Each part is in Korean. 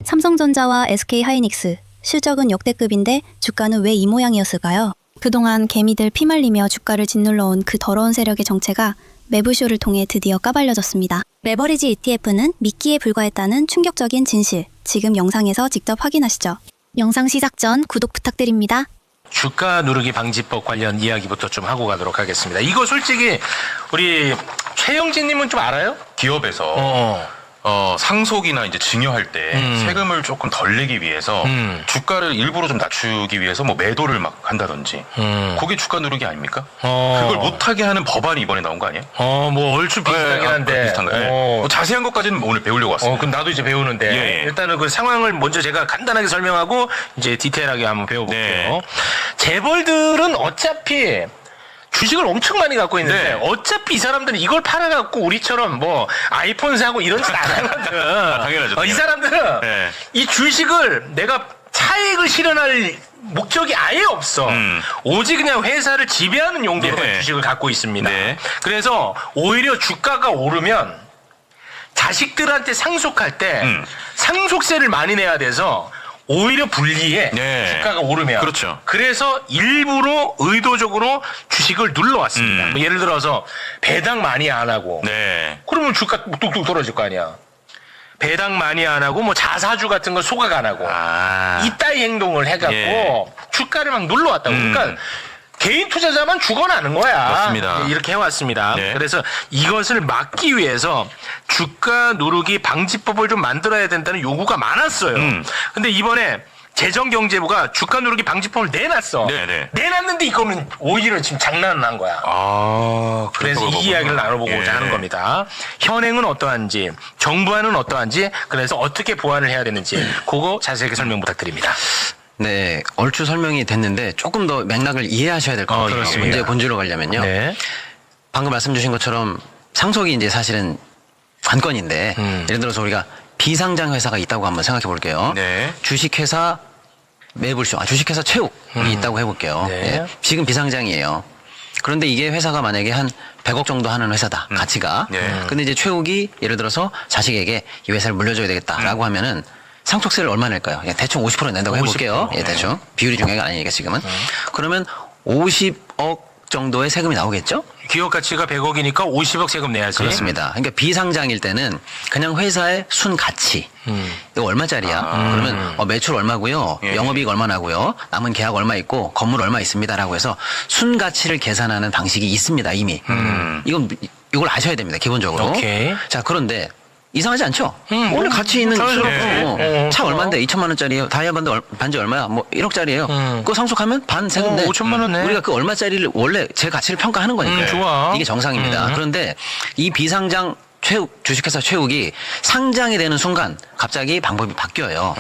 삼성전자와 SK하이닉스, 실적은 역대급인데 주가는 왜 이 모양이었을까요? 그동안 개미들 피말리며 주가를 짓눌러온 그 더러운 세력의 정체가 매부쇼를 통해 드디어 까발려졌습니다. 레버리지 ETF는 미끼에 불과했다는 충격적인 진실, 지금 영상에서 직접 확인하시죠. 영상 시작 전 구독 부탁드립니다. 주가 누르기 방지법 관련 이야기부터 좀 하고 가도록 하겠습니다. 이거 솔직히 우리 최영진님은 좀 알아요? 기업에서 상속이나 이제 증여할 때 세금을 조금 덜 내기 위해서 주가를 일부러 좀 낮추기 위해서 뭐 매도를 막 한다든지 그게 주가 누르기 아닙니까? 그걸 못하게 하는 법안이 이번에 나온 거 아니에요? 뭐 얼추 비슷하긴 한데. 비슷한가요? 뭐 자세한 것까지는 오늘 배우려고 왔습니다. 그럼 나도 이제 배우는데 예. 일단은 그 상황을 먼저 제가 간단하게 설명하고 이제 디테일하게 한번 배워볼게요. 네. 재벌들은 어차피 주식을 엄청 많이 갖고 있는데 네. 어차피 이 사람들은 이걸 팔아갖고 우리처럼 뭐 아이폰 사고 이런 짓 안 하거든. 당연하죠. 이 사람들은 네. 이 주식을 내가 차익을 실현할 목적이 아예 없어. 오직 그냥 회사를 지배하는 용도로만 네. 주식을 갖고 있습니다. 네. 그래서 오히려 주가가 오르면 자식들한테 상속할 때 상속세를 많이 내야 돼서 오히려 불리해. 네. 주가가 오르면. 그렇죠. 그래서 일부러 의도적으로 주식을 눌러왔습니다. 뭐 예를 들어서 배당 많이 안 하고 네. 그러면 주가 뚝뚝 떨어질 거 아니야. 배당 많이 안 하고 뭐 자사주 같은 거 소각 안 하고 이따위 행동을 해갖고 예. 주가를 막 눌러왔다고. 그러니까 개인 투자자만 죽어나는 거야. 맞습니다. 이렇게 해왔습니다. 네. 그래서 이것을 막기 위해서 주가 누르기 방지법을 좀 만들어야 된다는 요구가 많았어요. 근데 이번에 재정경제부가 주가 누르기 방지법을 내놨어. 네네. 내놨는데 이거는 오히려 지금 장난한 거야. 그래서 이 이야기를 나눠보고자 하는 겁니다. 현행은 어떠한지, 정부안은 어떠한지, 그래서 어떻게 보완을 해야 되는지 그거 자세하게 설명 부탁드립니다. 네, 얼추 설명이 됐는데 조금 더 맥락을 이해하셔야 될 것 같아요. 그렇습니다. 문제의 본질로 가려면요. 네. 방금 말씀 주신 것처럼 상속이 이제 사실은 관건인데 예를 들어서 우리가 비상장 회사가 있다고 한번 생각해 볼게요. 네. 주식회사 매불쇼, 주식회사 최욱이 있다고 해볼게요. 네. 예, 지금 비상장이에요. 그런데 이게 회사가 만약에 한 100억 정도 하는 회사다, 가치가. 네. 근데 이제 최욱이 예를 들어서 자식에게 이 회사를 물려줘야 되겠다라고 하면은 상속세를 얼마 낼까요? 그냥 대충 50% 낸다고 해볼게요. 50%. 예, 대충. 비율이 중요한 게 아니니까 지금은. 그러면 50억 정도의 세금이 나오겠죠? 기업 가치가 100억이니까 50억 세금 내야지. 그렇습니다. 그러니까 비상장일 때는 그냥 회사의 순 가치. 이거 얼마짜리야? 그러면 매출 얼마고요? 예. 영업이익 얼마 나고요? 남은 계약 얼마 있고 건물 얼마 있습니다라고 해서 순 가치를 계산하는 방식이 있습니다, 이미. 이걸 아셔야 됩니다, 기본적으로. 오케이. 자, 그런데 이상하지 않죠? 원래 가치 있는 자연스럽지. 차 얼마인데 2천만 원짜리예요. 다이아몬드 반지 얼마야? 뭐 1억짜리예요. 그거 상속하면 반 세금 내. 5천만 원 내. 우리가 그 얼마짜리를 원래 제 가치를 평가하는 거니까요. 좋아. 이게 정상입니다. 그런데 이 비상장 주식회사 최욱이 상장이 되는 순간 갑자기 방법이 바뀌어요.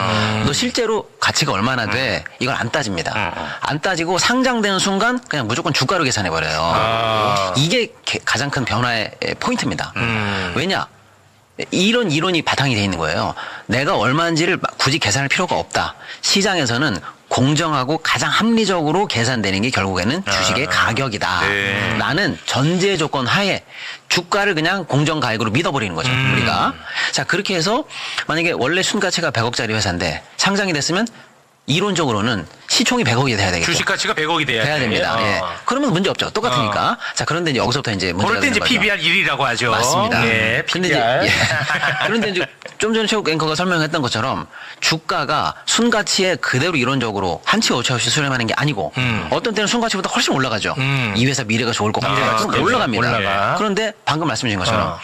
너 실제로 가치가 얼마나 돼? 이걸 안 따집니다. 안 따지고 상장되는 순간 그냥 무조건 주가로 계산해 버려요. 이게 가장 큰 변화의 포인트입니다. 왜냐? 이런 이론이 바탕이 돼 있는 거예요. 내가 얼마인지를 굳이 계산할 필요가 없다. 시장에서는 공정하고 가장 합리적으로 계산되는 게 결국에는 주식의 가격이다. 네. 라는 전제 조건 하에 주가를 그냥 공정가액으로 믿어버리는 거죠. 우리가. 자, 그렇게 해서 만약에 원래 순가치가 100억짜리 회사인데 상장이 됐으면 이론적으로는 시총이 100억이 돼야 되겠죠. 주식 가치가 100억이 돼야 돼야 됩니다. 예. 그러면 문제 없죠. 똑같으니까. 자, 그런데 이제 여기서부터 이제 문제가 그럴 때 이제 되는 거죠. PBR 1이라고 하죠. 맞습니다. 예, 근데 PBR. 이제, 그런데 이제 좀 전에 최욱 앵커가 설명했던 것처럼 주가가 순가치에 그대로 이론적으로 한치 오차 없이 수렴하는 게 아니고 어떤 때는 순가치보다 훨씬 올라가죠. 이 회사 미래가 좋을 것 같아요. 좀 그렇죠. 올라갑니다. 올라가. 그런데 방금 말씀 주신 것처럼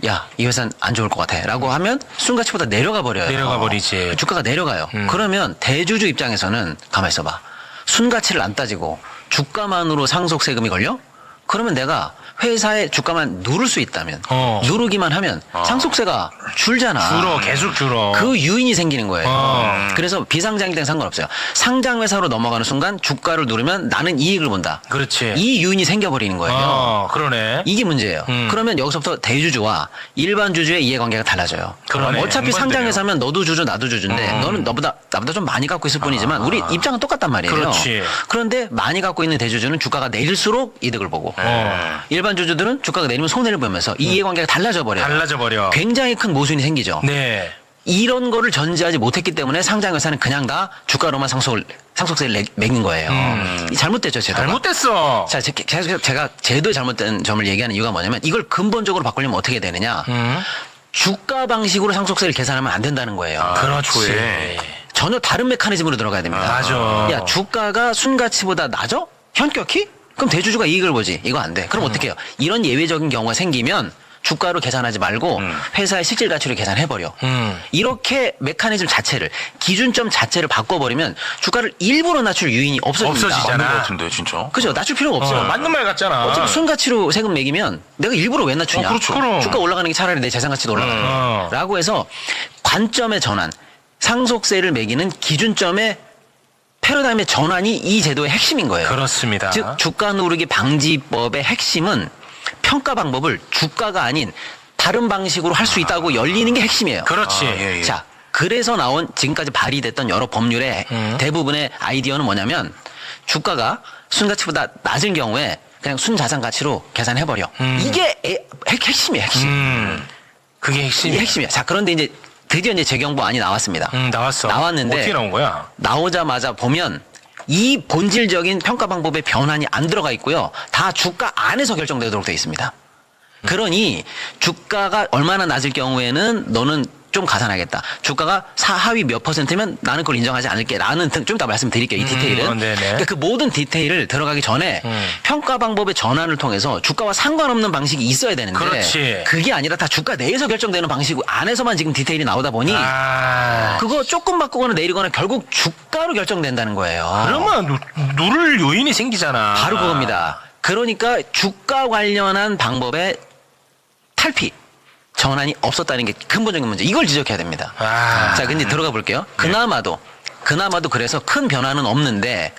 야, 이 회사는 안 좋을 것 같아. 라고 하면 순가치보다 내려가 버려요. 내려가 버리지. 주가가 내려가요. 그러면 대주주 입장에서는 가만히 있어봐. 순가치를 안 따지고 주가만으로 상속세금이 걸려? 그러면 내가 회사의 주가만 누를 수 있다면 누르기만 하면 상속세가 줄잖아. 계속 줄어. 그 유인이 생기는 거예요. 그래서 비상장일 땐 상관없어요. 상장 회사로 넘어가는 순간 주가를 누르면 나는 이익을 본다. 그렇지. 이 유인이 생겨버리는 거예요. 그러네. 이게 문제예요. 그러면 여기서부터 대주주와 일반 주주의 이해관계가 달라져요. 그러네. 어차피 상장 회사면 너도 주주 나도 주주인데 너는 나보다 좀 많이 갖고 있을 뿐이지만 우리 입장은 똑같단 말이에요. 그렇지. 그런데 많이 갖고 있는 대주주는 주가가 내릴수록 이득을 보고 일반 주주들은 주가가 내리면 손해를 보면서 이 이해관계가 달라져 버려요. 달라져 버려. 굉장히 큰 모순이 생기죠. 네. 이런 거를 전제하지 못했기 때문에 상장회사는 그냥 다 주가로만 상속세를 매긴 거예요. 이 잘못됐죠, 제도가. 잘못됐어. 자, 제가 제도에 잘못된 점을 얘기하는 이유가 뭐냐면 이걸 근본적으로 바꾸려면 어떻게 되느냐. 주가 방식으로 상속세를 계산하면 안 된다는 거예요. 그렇지. 전혀 다른 메커니즘으로 들어가야 됩니다. 맞아. 야, 주가가 순가치보다 낮아? 현격히? 그럼 대주주가 이익을 보지. 이거 안 돼. 그럼 어떻게 해요? 이런 예외적인 경우가 생기면 주가로 계산하지 말고 회사의 실질 가치로 계산해버려. 이렇게 메커니즘 자체를, 기준점 자체를 바꿔버리면 주가를 일부러 낮출 유인이 없어집니다. 없어지잖아. 맞는 것 같은데 진짜. 그죠? 낮출 필요가 없어요. 맞는 말 같잖아. 어차피 순가치로 세금 매기면 내가 일부러 왜 낮추냐. 그렇죠. 그럼. 주가 올라가는 게 차라리 내 재산가치도 올라가는 라고 해서 관점의 전환, 상속세를 매기는 기준점의 패러다임의 전환이 이 제도의 핵심인 거예요. 그렇습니다. 즉 주가 누르기 방지법의 핵심은 평가 방법을 주가가 아닌 다른 방식으로 할 수 있다고 열리는 게 핵심이에요. 그렇지. 예. 자, 그래서 나온 지금까지 발의됐던 여러 법률의 대부분의 아이디어는 뭐냐면 주가가 순가치보다 낮은 경우에 그냥 순자산 가치로 계산해버려. 이게 핵심이에요, 핵심. 그게 이게 핵심이야. 핵심이야. 자, 그런데 이제 드디어 이제 재경부안이 나왔습니다. 나왔어. 나왔는데 어떻게 나온 거야? 나오자마자 보면 이 본질적인 평가 방법의 변환이 안 들어가 있고요. 다 주가 안에서 결정되도록 되어 있습니다. 그러니 주가가 얼마나 낮을 경우에는 너는 좀 가산하겠다. 주가가 하위 몇 %면 나는 그걸 인정하지 않을게. 라는 좀 이따 말씀드릴게요. 이 디테일은. 네네. 그러니까 그 모든 디테일을 들어가기 전에 평가 방법의 전환을 통해서 주가와 상관없는 방식이 있어야 되는데 그렇지. 그게 아니라 다 주가 내에서 결정되는 방식 안에서만 지금 디테일이 나오다 보니 그거 조금 바꾸거나 내리거나 결국 주가로 결정된다는 거예요. 그러면 누를 요인이 생기잖아. 바로 그겁니다. 그러니까 주가 관련한 방법의 탈피, 전환이 없었다는 게 근본적인 문제. 이걸 지적해야 됩니다. 자, 근데 들어가 볼게요. 그나마도 그래서 큰 변화는 없는데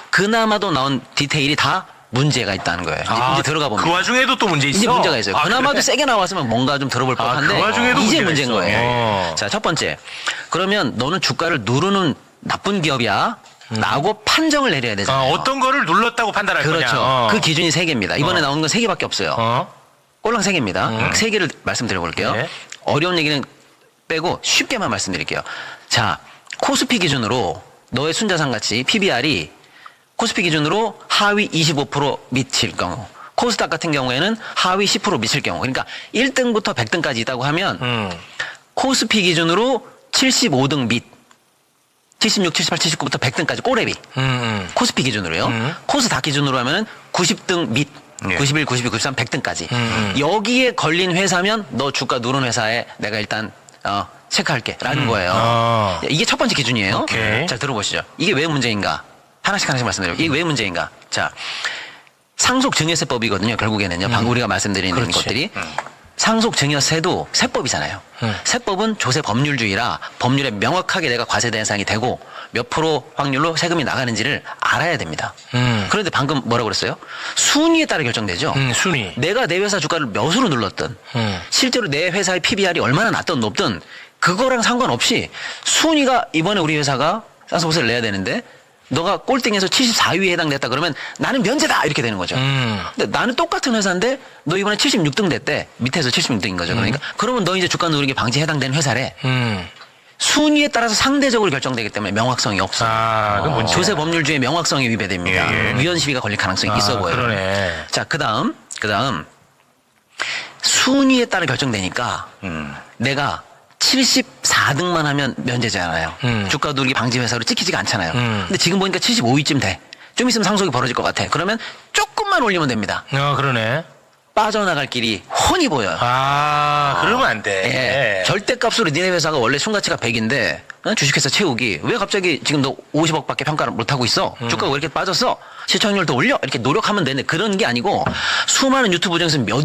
그나마도 나온 디테일이 다 문제가 있다는 거예요. 이제 들어가 봅니다. 그 와중에도 또 문제 있어. 이제 문제가 있어요. 그나마도 그래? 세게 나왔으면 뭔가 좀 들어볼 법한데 그 와중에도 이제 문제가 문제인 있어. 거예요. 자, 첫 번째. 그러면 너는 주가를 누르는 나쁜 기업이야. 라고 판정을 내려야 되잖아요. 어떤 거를 눌렀다고 판단할 그렇죠. 거냐. 그 기준이 3개입니다. 이번에 나온 건 3개밖에 없어요. 꼴랑 3개입니다. 3개를 말씀드려 볼게요. 네. 어려운 얘기는 빼고 쉽게만 말씀드릴게요. 자, 코스피 기준으로 너의 순자산 가치 PBR이 코스피 기준으로 하위 25% 미칠 경우, 코스닥 같은 경우에는 하위 10% 미칠 경우, 그러니까 1등부터 100등까지 있다고 하면 코스피 기준으로 75등 밑, 76, 78, 79부터 100등까지 꼬레비. 코스피 기준으로요. 코스닥 기준으로 하면은 90등 밑, 91, 92, 93, 100등까지. 여기에 걸린 회사면 너 주가 누른 회사에 내가 일단 체크할게 라는 거예요. 이게 첫 번째 기준이에요. 오케이. 자, 들어보시죠. 이게 왜 문제인가? 하나씩 말씀드려요. 이게 왜 문제인가? 자, 상속증여세법이거든요. 결국에는요. 방금 우리가 말씀드리는 그렇지. 것들이. 상속증여세도 세법이잖아요. 세법은 조세 법률주의라 법률에 명확하게 내가 과세 대상이 되고 몇 프로 확률로 세금이 나가는지를 알아야 됩니다. 그런데 방금 뭐라고 그랬어요? 순위에 따라 결정되죠. 순위. 내가 내 회사 주가를 몇으로 눌렀든 실제로 내 회사의 PBR이 얼마나 낮든 높든 그거랑 상관없이 순위가 이번에 우리 회사가 상속세를 내야 되는데 너가 꼴등에서 74위에 해당됐다 그러면 나는 면제다 이렇게 되는 거죠. 근데 나는 똑같은 회사인데 너 이번에 76등 됐대. 밑에서 76등인 거죠. 그러니까 그러면 너 이제 주가 누르기 방지에 해당되는 회사래. 순위에 따라서 상대적으로 결정되기 때문에 명확성이 없어요. 그건 문제야. 조세 법률주의 명확성이 위배됩니다. 위헌 시비가 걸릴 가능성이 있어 보여요. 그러네. 자, 그다음 순위에 따라 결정되니까 내가 74등만 하면 면제잖아요. 주가 누르기 방지 회사로 찍히지가 않잖아요. 근데 지금 보니까 75위쯤 돼. 좀 있으면 상속이 벌어질 것 같아. 그러면 조금만 올리면 됩니다. 그러네. 빠져나갈 길이 훤히 보여요. 그러면 안 돼. 예. 절대값으로 니네 회사가 원래 순가치가 100인데 주식회사 채우기 왜 갑자기 지금 너 50억밖에 평가를 못하고 있어? 주가가 왜 이렇게 빠졌어? 시청률 더 올려? 이렇게 노력하면 되는데 그런 게 아니고 수많은 유튜브 중에서 몇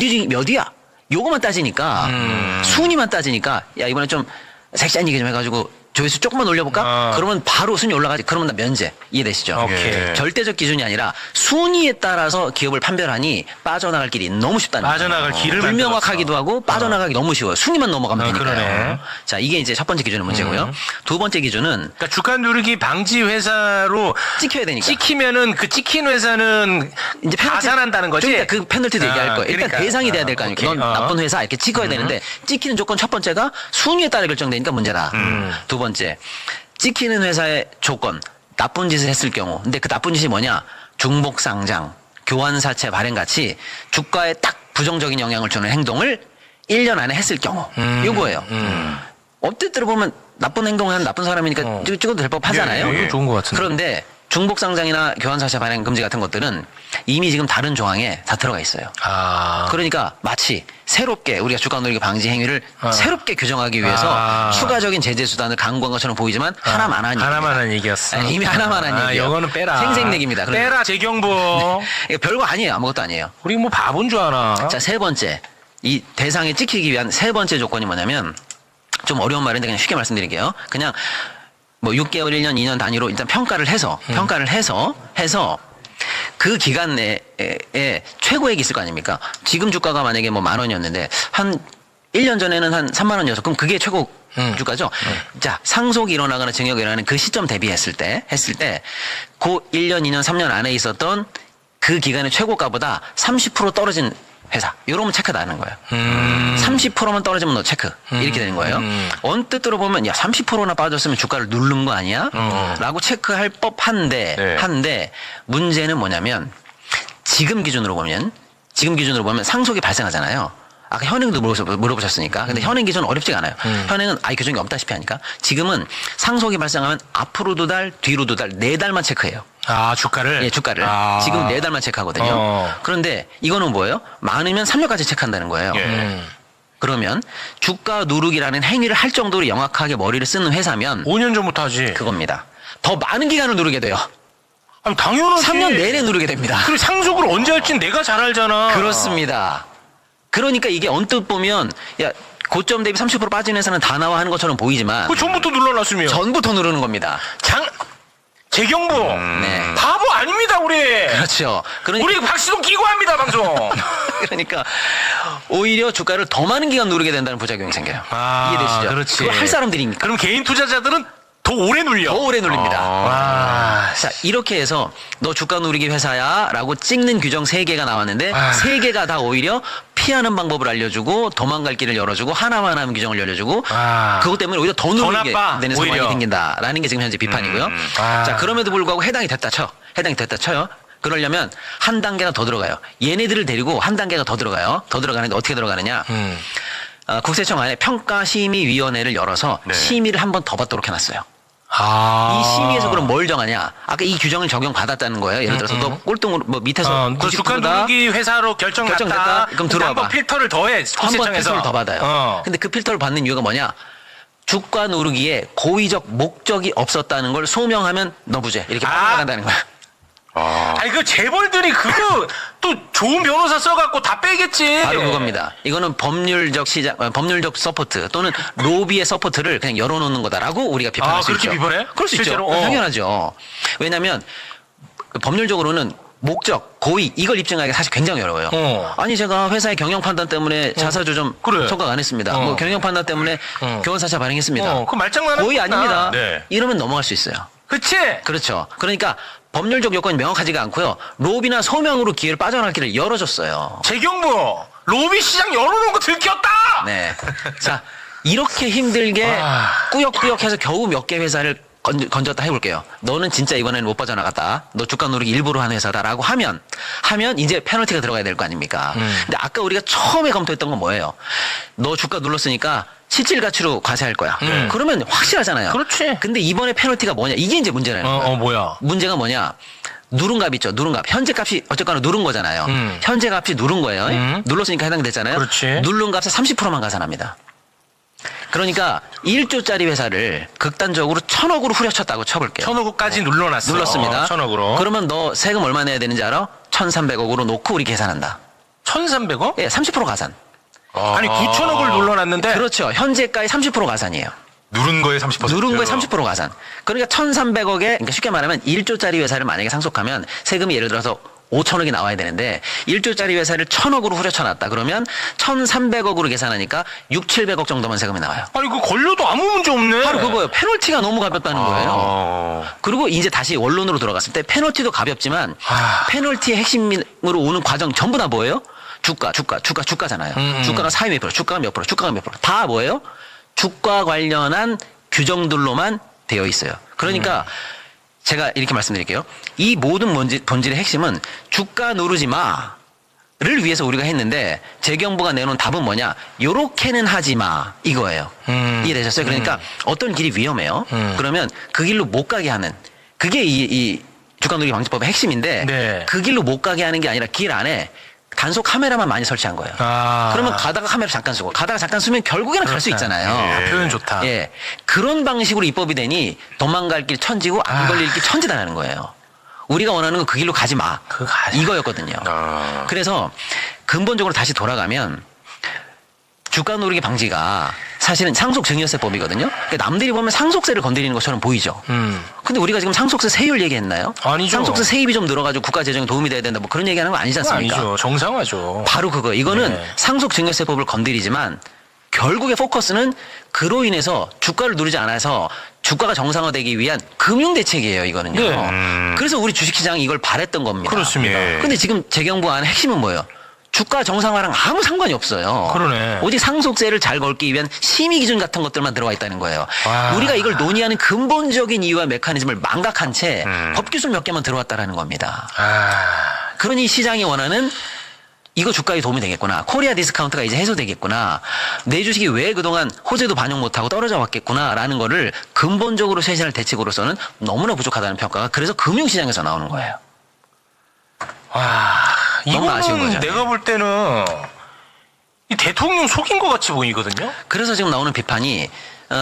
위야? 요거만 따지니까 순위만 따지니까 야 이번에 좀 섹시한 얘기 좀 해가지고 조회수 조금만 올려볼까? 그러면 바로 순위 올라가지. 그러면 나 면제. 이해되시죠? 오케이. 절대적 기준이 아니라 순위에 따라서 기업을 판별하니 빠져나갈 길이 너무 쉽다는 거예요. 빠져나갈 길을 불명확하기도 하고 빠져나가기 너무 쉬워요. 순위만 넘어가면 되니까요. 그러네. 자, 이게 이제 첫 번째 기준의 문제고요. 두 번째 기준은 그러니까 주가 누르기 방지 회사로 찍혀야 되니까. 찍히면은 그 찍힌 회사는 이제 가산한다는 거지. 좀 이따 그 페널티도 얘기할 거예요. 일단 그러니까. 대상이 돼야 될 거 아닙니까? 오케이. 넌 나쁜 회사 이렇게 찍어야 되는데 찍히는 조건 첫 번째가 순위에 따라 결정되니까 문제다. 두 번째, 찍히는 회사의 조건 나쁜 짓을 했을 경우. 근데 그 나쁜 짓이 뭐냐? 중복 상장, 교환 사채 발행 같이 주가에 딱 부정적인 영향을 주는 행동을 1년 안에 했을 경우. 요거예요. 업데이트 들어보면 나쁜 행동을 한 나쁜 사람이니까 찍어도 될 법하잖아요. 예, 좋은 것 같은데. 그런데 중복 상장이나 교환 사채 발행 금지 같은 것들은 이미 지금 다른 조항에 다 들어가 있어요. 그러니까 마치 새롭게 우리가 주가 누르기 방지 행위를 새롭게 규정하기 위해서 추가적인 제재 수단을 강구한 것처럼 보이지만 하나만 한 얘기입니다. 하나만 한 얘기였어. 네, 이미 하나만 한 얘기예요. 이거는 빼라. 생색내기입니다. 빼라 재경부. 이거 별거 아니에요. 아무것도 아니에요. 우리 뭐 바본 줄 아나. 자, 세 번째. 이 대상에 찍히기 위한 세 번째 조건이 뭐냐면 좀 어려운 말인데 그냥 쉽게 말씀드릴게요. 그냥 뭐 6개월, 1년, 2년 단위로 일단 평가를 해서 그 기간 내에 최고액이 있을 거 아닙니까? 지금 주가가 만약에 뭐 10,000원이었는데 한 1년 전에는 한 30,000원이어서 그럼 그게 최고 주가죠. 자, 상속이 일어나거나 증여가 일어나는 그 시점 대비했을 때 그 1년, 2년, 3년 안에 있었던 그 기간의 최고가보다 30% 떨어진 회사. 이러면 체크 나는 거예요. 30%만 떨어지면 너 체크. 이렇게 되는 거예요. 언뜻 들어보면 야 30%나 빠졌으면 주가를 누른 거 아니야? 라고 체크할 법한데 한데 문제는 뭐냐면 지금 기준으로 보면 상속이 발생하잖아요. 아까 현행도 물어보셨으니까. 근데 현행 기준은 어렵지가 않아요. 현행은 아예 규정이 없다시피 하니까. 지금은 상속이 발생하면 앞으로 2달, 뒤로 2달, 4달만 체크해요. 주가를? 예, 주가를. 지금 4달만 체크하거든요. 그런데 이거는 뭐예요? 많으면 3년까지 체크한다는 거예요. 그러면 주가 누르기라는 행위를 할 정도로 영악하게 머리를 쓰는 회사면 5년 전부터 하지. 그겁니다. 더 많은 기간을 누르게 돼요. 아니, 당연하지. 3년 내내 누르게 됩니다. 그리고 상속을 언제 할지는 내가 잘 알잖아. 그렇습니다. 그러니까 이게 언뜻 보면 야 고점 대비 30% 빠진 회사는 다 나와 하는 것처럼 보이지만 그 전부터 눌러놨으면. 전부터 누르는 겁니다. 재경부. 네. 바보 아닙니다, 우리. 그렇죠. 그러니까 우리 박시동 끼고 합니다, 방송. 그러니까 오히려 주가를 더 많은 기간 누르게 된다는 부작용이 생겨요. 이해되시죠? 그렇지. 그걸 할 사람들이니까. 그럼 개인 투자자들은 더 오래 눌려. 더 오래 눌립니다. 와. 자, 이렇게 해서 너 주가 누르기 회사야 라고 찍는 규정 3개가 나왔는데 3개가 다 오히려 피하는 방법을 알려주고 도망갈 길을 열어주고 하나만 하는 규정을 열어주고 그것 때문에 오히려 더 누르게 되는 상황이 오히려. 생긴다라는 게 지금 현재 비판이고요. 자, 그럼에도 불구하고 해당이 됐다 쳐요. 그러려면 한 단계가 더 들어가요. 얘네들을 데리고 한 단계가 더 들어가요. 더 들어가는데 어떻게 들어가느냐. 국세청 안에 평가심의위원회를 열어서 심의를 한 번 더 받도록 해놨어요. 이 심의에서 그럼 뭘 정하냐? 아까 이 규정을 적용받았다는 거예요. 예를 들어서 너 꼴등으로 뭐 밑에서 너 주가 누르기 회사로 결정됐다. 그럼 들어와봐. 한번 필터를 더해. 한 번 국세청에서. 필터를 더 받아요. 근데 그 필터를 받는 이유가 뭐냐? 주가 누르기에 고의적 목적이 없었다는 걸 소명하면 너 무죄 이렇게 판단한다는 거야. 아니 그 재벌들이 그거 또 좋은 변호사 써갖고 다 빼겠지. 바로 그겁니다. 이거는 법률적 서포트 또는 로비의 서포트를 그냥 열어놓는 거다라고 우리가 비판할 수 있죠. 그렇게 비판해? 그럴 수 실제로? 있죠. 당연하죠. 왜냐하면 법률적으로는 목적, 고의 이걸 입증하기가 사실 굉장히 어려워요. 아니 제가 회사의 경영 판단 때문에 자사조정 청각 안 했습니다. 뭐 경영 판단 때문에 교환사채 발행했습니다. 그 말장난은 고의 아닙니다. 네. 이러면 넘어갈 수 있어요. 그치? 그렇죠. 그러니까 법률적 요건이 명확하지가 않고요. 로비나 소명으로 기회를 빠져나갈 길을 열어줬어요. 재경부 로비 시장 열어놓은 거 들켰다. 네. 자, 이렇게 힘들게 꾸역꾸역해서 겨우 몇 개 회사를 건졌다 해볼게요. 너는 진짜 이번에는 못 빠져나갔다. 너 주가 누르기 일부러 한 회사다라고 하면 이제 페널티가 들어가야 될 거 아닙니까? 근데 아까 우리가 처음에 검토했던 건 뭐예요? 너 주가 눌렀으니까 실질 가치로 과세할 거야. 그러면 확실하잖아요. 그렇지. 근데 이번에 페널티가 뭐냐? 이게 이제 문제라는 거예요. 뭐야? 문제가 뭐냐? 누른 값 있죠. 누른 값. 현재 값이 어쨌거나 누른 거잖아요. 현재 값이 누른 거예요. 눌렀으니까 해당됐잖아요. 그렇지. 누른 값에 30%만 가산합니다. 그러니까 1조짜리 회사를 극단적으로 1,000억으로 후려쳤다고 쳐볼게요. 1,000억까지 눌러놨어. 눌렀습니다. 1,000억으로. 그러면 너 세금 얼마 내야 되는지 알아? 1,300억으로 놓고 우리 계산한다. 1,300억? 예, 30% 가산. 아니 9,000억을 눌러놨는데. 그렇죠. 현재가의 30% 가산이에요. 누른 거에 30%. 누른 거에 30% 가산. 그러니까 1,300억에 그러니까 쉽게 말하면 1조짜리 회사를 만약에 상속하면 세금이 예를 들어서 5천억이 나와야 되는데 1조짜리 회사를 1,000억으로 후려쳐놨다. 그러면 1,300억으로 계산하니까 6, 700억 정도만 세금이 나와요. 아니 그 걸려도 아무 문제 없네. 바로 그거예요. 페널티가 너무 가볍다는 거예요. 그리고 이제 다시 원론으로 돌아갔을 때 페널티도 가볍지만 페널티의 핵심으로 오는 과정 전부 다 뭐예요? 주가잖아요. 주가가 4위 몇 프로, 주가가 몇 프로, 주가가 몇 프로. 다 뭐예요? 주가 관련한 규정들로만 되어 있어요. 그러니까 제가 이렇게 말씀드릴게요. 이 모든 본질의 핵심은 주가 누르지 마를 위해서 우리가 했는데 재경부가 내놓은 답은 뭐냐? 요렇게는 하지 마 이거예요. 이해되셨어요? 그러니까 어떤 길이 위험해요. 그러면 그 길로 못 가게 하는 그게 이 주가 누르기 방지법의 핵심인데 네. 그 길로 못 가게 하는 게 아니라 길 안에 단속 카메라만 많이 설치한 거예요. 그러면 가다가 카메라 잠깐 쓰고 가다가 잠깐 쓰면 결국에는 갈 수 있잖아요. 예. 표현 좋다. 예. 그런 방식으로 입법이 되니 도망갈 길 천지고 안 걸릴 길 천지다라는 거예요. 우리가 원하는 건 그 길로 가지 마. 이거였거든요. 그래서 근본적으로 다시 돌아가면 주가 누르기 방지가 사실은 상속증여세법이거든요. 그러니까 남들이 보면 상속세를 건드리는 것처럼 보이죠. 근데 우리가 지금 상속세 세율 얘기했나요? 아니죠. 상속세 세입이 좀 늘어가지고 국가 재정에 도움이 돼야 된다. 뭐 그런 얘기하는 거 아니지 않습니까? 아니죠. 정상화죠. 바로 그거. 이거는 네. 상속증여세법을 건드리지만 결국의 포커스는 그로 인해서 주가를 누르지 않아서 주가가 정상화되기 위한 금융대책이에요. 이거는요. 네. 그래서 우리 주식시장이 이걸 바랬던 겁니다. 그렇습니다. 예. 근데 지금 재경부 안의 핵심은 뭐예요? 주가 정상화랑 아무 상관이 없어요. 그러네. 오직 상속세를 잘 걸기 위한 심의 기준 같은 것들만 들어와 있다는 거예요. 와. 우리가 이걸 논의하는 근본적인 이유와 메커니즘을 망각한 채 법규술 몇 개만 들어왔다라는 겁니다. 그러니 시장이 원하는 이거 주가에 도움이 되겠구나. 코리아 디스카운트가 이제 해소되겠구나. 내 주식이 왜 그동안 호재도 반영 못하고 떨어져 왔겠구나라는 거를 근본적으로 쇄신할 대책으로서는 너무나 부족하다는 평가가 그래서 금융시장에서 나오는 거예요. 너무 아쉬운 이거는 거죠. 내가 볼 때는 이 대통령 속인 것 같이 보이거든요. 그래서 지금 나오는 비판이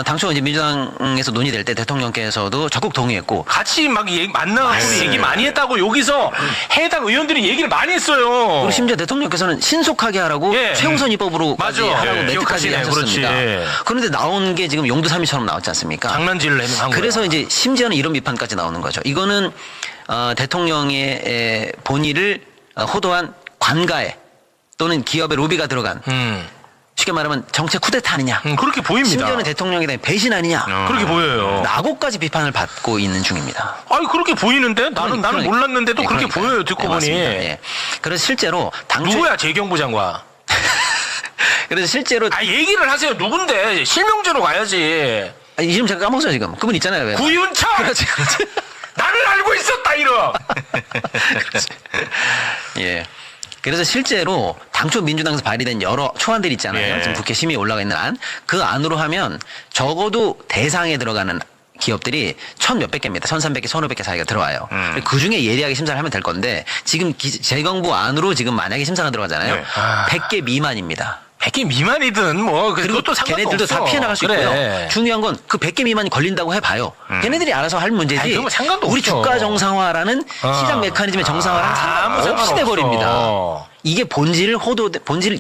당초 이제 민주당에서 논의될 때 대통령께서도 적극 동의했고 같이 막 만나서 얘기 많이 했다고 여기서 해당 의원들이 얘기를 많이 했어요. 그리고 심지어 대통령께서는 신속하게 하라고 예. 최우선 입법으로까지 맞아. 하라고 예. 멘트까지 기억하시네. 하셨습니다. 그렇지. 그런데 나온 게 지금 용두삼이처럼 나왔지 않습니까? 장난질을 한 거야. 그래서 이제 심지어는 이런 비판까지 나오는 거죠. 이거는 대통령의 본의를 호도한 관가에 또는 기업의 로비가 들어간 쉽게 말하면 정책 쿠데타 아니냐. 그렇게 보입니다. 심지어는 대통령에 대한 배신 아니냐. 그렇게 보여요. 나고까지 비판을 받고 있는 중입니다. 아니 그렇게 보이는데 나는 그러니까. 몰랐는데도 예, 그렇게 그러니까요. 보여요. 듣고 예, 보니. 맞습니다. 예. 그래서 실제로 당초 누구야 재경부 장관? 그래서 실제로 얘기를 하세요. 누군데? 실명제로 가야지. 이름 제가 까먹었어요 지금. 그분 있잖아요. 왜? 구윤철. 그렇지. 나를 알고 있었다 이름. 예. 그래서 실제로 당초 민주당에서 발의된 여러 초안들이 있잖아요. 예. 지금 국회 심의에 올라가 있는 안. 그 안으로 하면 적어도 대상에 들어가는 기업들이 1,000몇백 개입니다. 1,300개, 1,500개 사이가 들어와요. 그 중에 예리하게 심사를 하면 될 건데 지금 재경부 안으로 지금 만약에 심사가 들어가잖아요. 네. 100개 미만입니다. 100개 미만이든 뭐 그리고 그것도 상관없어. 걔네들도 다 피해 나갈 수 그래. 있고요. 중요한 건 그 100개 미만이 걸린다고 해봐요. 걔네들이 알아서 할 문제지. 아니, 그건 상관도 우리 없죠. 주가 정상화라는 시장 메커니즘의 정상화랑 아무 상관없이 상관없어. 돼버립니다. 이게 본질을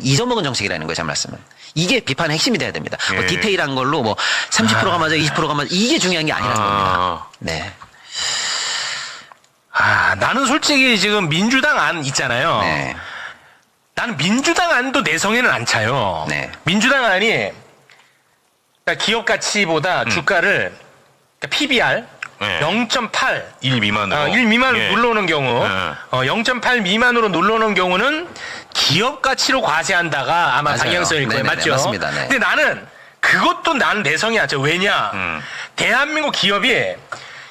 잊어먹은 정책이라는 거예요. 제 말씀은. 이게 비판의 핵심이 돼야 됩니다. 뭐 예. 디테일한 걸로 뭐 30%가 맞아, 20%가 맞아 이게 중요한 게 아니라는 겁니다. 네. 나는 솔직히 지금 민주당 안 있잖아요. 네. 나는 민주당 안도 내성에는 안 차요. 네. 민주당 안이 그러니까 기업 가치보다 주가를 그러니까 PBR 네. 0.8 1 미만으로. 1 미만으로 예. 눌러오는 경우 네. 0.8 미만으로 눌러오는 경우는 기업 가치로 과세한다가 아마 맞아요. 방향성일 거예요. 네네네, 맞죠? 맞습니다. 네. 근데 나는 그것도 나는 내성이 안 차. 왜냐? 대한민국 기업이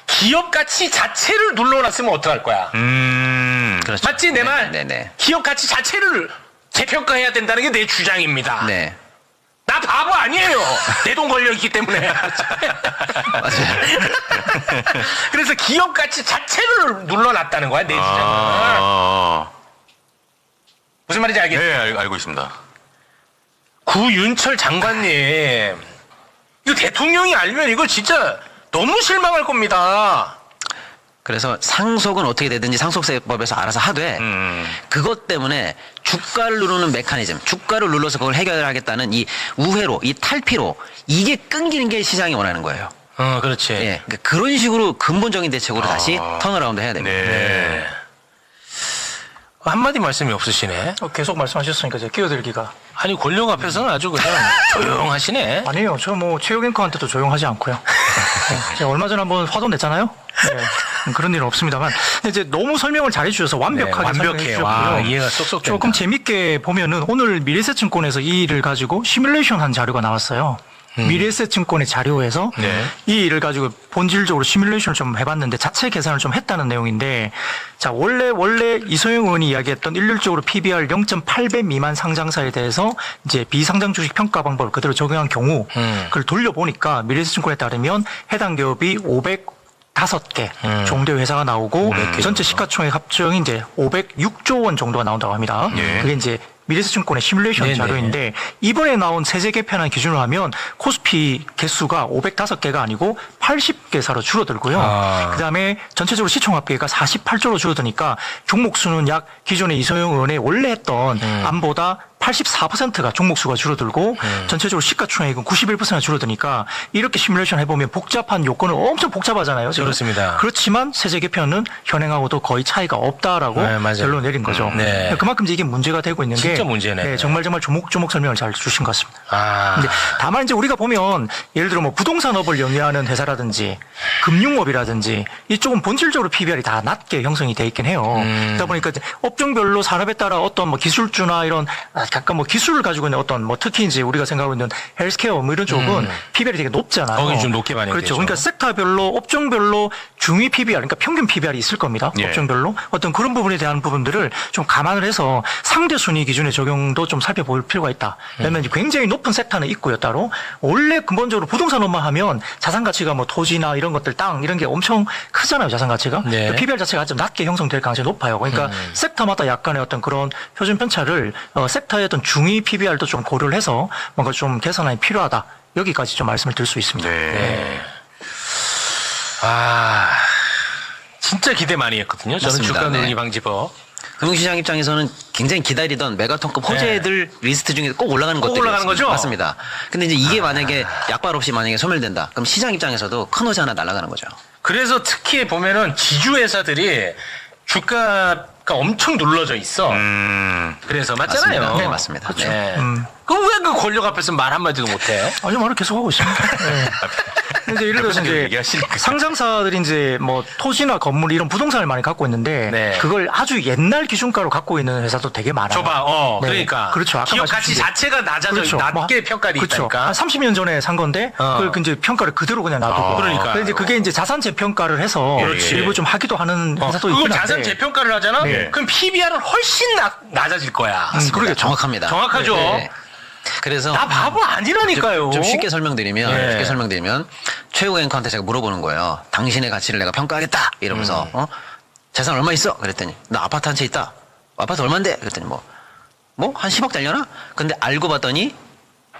기업 가치 자체를 눌러놨으면 어떡할 거야? 그렇죠. 맞지 내 말? 네네. 기업 가치 자체를 재평가해야 된다는 게 내 주장입니다. 네. 나 바보 아니에요. 내 돈 걸려 있기 때문에. 맞아요. 그래서 기업 가치 자체를 눌러놨다는 거야 내 주장을. 무슨 말인지 알겠죠? 네, 알고 있습니다. 구윤철 장관님, 이거 대통령이 알면 이거 진짜 너무 실망할 겁니다. 그래서 상속은 어떻게 되든지 상속세법에서 알아서 하되 그것 때문에 주가를 누르는 메커니즘, 주가를 눌러서 그걸 해결하겠다는 이 우회로, 이 탈피로 이게 끊기는 게 시장이 원하는 거예요. 그렇지. 예, 그러니까 그런 식으로 근본적인 대책으로 다시 턴어라운드 해야 됩니다. 네. 한마디 말씀이 없으시네. 계속 말씀하셨으니까 제가 끼어들기가. 아니, 권력 앞에서는 아주 그냥 조용하시네. 아니에요. 저 뭐 최욱 앵커한테도 조용하지 않고요. 네, 제가 얼마 전에 한번 화도 냈잖아요. 네, 그런 일은 없습니다만. 근데 이제 너무 설명을 잘해 주셔서 완벽하게 설명해 완벽해요. 와, 주셨고요. 이해가 쏙쏙 된다. 조금 재밌게 보면은 오늘 미래에셋증권에서 이 일을 가지고 시뮬레이션 한 자료가 나왔어요. 미래에셋증권의 자료에서 이 일을 가지고 본질적으로 시뮬레이션을 좀 해봤는데 자체 계산을 좀 했다는 내용인데, 자 원래 이소영 의원이 이야기했던 일률적으로 PBR 0.8배 미만 상장사에 대해서 이제 비상장 주식 평가 방법을 그대로 적용한 경우 그걸 돌려보니까 미래에셋증권에 따르면 해당 기업이 505개 정도의 회사가 나오고 전체 시가총액 합정이 이제 506조 원 정도가 나온다고 합니다. 그게 이제 미래에셋증권의 시뮬레이션 네네. 자료인데 이번에 나온 세제 개편안 기준으로 하면 코스피 개수가 505개가 아니고 80개사로 줄어들고요. 그다음에 전체적으로 시총합계가 48조로 줄어드니까 종목 수는 약 기존의 이소영 의원의 원래 했던 안보다 84%가 종목 수가 줄어들고 전체적으로 시가총액은 91%가 줄어드니까 이렇게 시뮬레이션 해보면 복잡한 요건은 엄청 복잡하잖아요. 지금. 그렇습니다. 그렇지만 세제 개편은 현행하고도 거의 차이가 없다라고 네, 맞아요. 결론 내린 거죠. 네. 그만큼 이제 이게 문제가 되고 있는 게 진짜 문제네. 정말 조목조목 설명을 잘 주신 것 같습니다. 아. 이제 다만 이제 우리가 보면 예를 들어 뭐 부동산업을 영위하는 회사라든지 금융업이라든지 이쪽은 본질적으로 PBR이 다 낮게 형성이 돼 있긴 해요. 그러다 보니까 이제 업종별로 산업에 따라 어떤 뭐 기술주나 이런 약간 뭐 기술을 가지고 있는 어떤 뭐 특히 이제 우리가 생각하고 있는 헬스케어 뭐 이런 쪽은 PBR이 되게 높잖아요. 거기 좀 높게 반영되죠. 그렇죠. 그러니까 섹터별로 업종별로 중위 PBR 그러니까 평균 PBR이 있을 겁니다. 예. 업종별로 어떤 그런 부분에 대한 부분들을 좀 감안을 해서 상대 순위 기준의 적용도 좀 살펴볼 필요가 있다. 왜냐하면 굉장히 높은 섹터는 있고요. 따로 원래 근본적으로 부동산업만 하면 자산 가치가 뭐 토지나 이런 것들 땅 이런 게 엄청 크잖아요. 자산 가치가. 네. 그러니까 PBR 자체가 좀 낮게 형성될 가능성이 높아요. 그러니까 섹터마다 약간의 어떤 그런 표준 편차를 섹터의 어떤 중위 PBR도 좀 고려를 해서 뭔가 좀 개선이 필요하다. 여기까지 좀 말씀을 드릴 수 있습니다. 네. 아, 진짜 기대 많이 했거든요. 저는 맞습니다. 주가 누르기 네. 방지법. 금융시장 입장에서는 굉장히 기다리던 메가톤급 호재들 리스트 중에 꼭 올라가는 꼭 것들이 올라가는 거죠? 맞습니다. 근데 이제 이게 만약에 약발 없이 만약에 소멸된다. 그럼 시장 입장에서도 큰 호재 하나 날아가는 거죠. 그래서 특히 보면은 지주회사들이 주가가 엄청 눌러져 있어. 그래서 맞잖아요. 네, 맞습니다. 그렇죠. 네. 그럼 왜 그 권력 앞에서 말 한마디도 못해요? 아니 말을 계속 하고 있습니다. 네. 이제 예를 들어서 이제 얘기하시니까. 상장사들이 이제 뭐 토지나 건물 이런 부동산을 많이 갖고 있는데 네. 그걸 아주 옛날 기준가로 갖고 있는 회사도 되게 많아요. 저봐, 네. 그러니까. 그렇죠. 아까 기업 가치 말씀하신 게. 자체가 낮게 뭐, 평가돼 그렇죠. 있다니까. 한 30년 전에 산 건데 그걸 이제 평가를 그대로 그냥 놔두고. 그러니까요. 근데 이제 그게 이제 자산 재평가를 해서 그렇지. 일부 좀 하기도 하는 회사도 그걸 있긴 한데. 자산 재평가를 하잖아? 네. 그럼 PBR은 훨씬 낮아질 거야. 그러게 정확합니다. 정확하죠? 네. 그래서 나 바보 아니라니까요. 좀 쉽게 설명드리면 네. 최욱 앵커한테 제가 물어보는 거예요. 당신의 가치를 내가 평가하겠다 이러면서 재산 얼마 있어? 그랬더니 나 아파트 한 채 있다. 아파트 얼마인데? 그랬더니 뭐 한 10억 달려나? 근데 알고 봤더니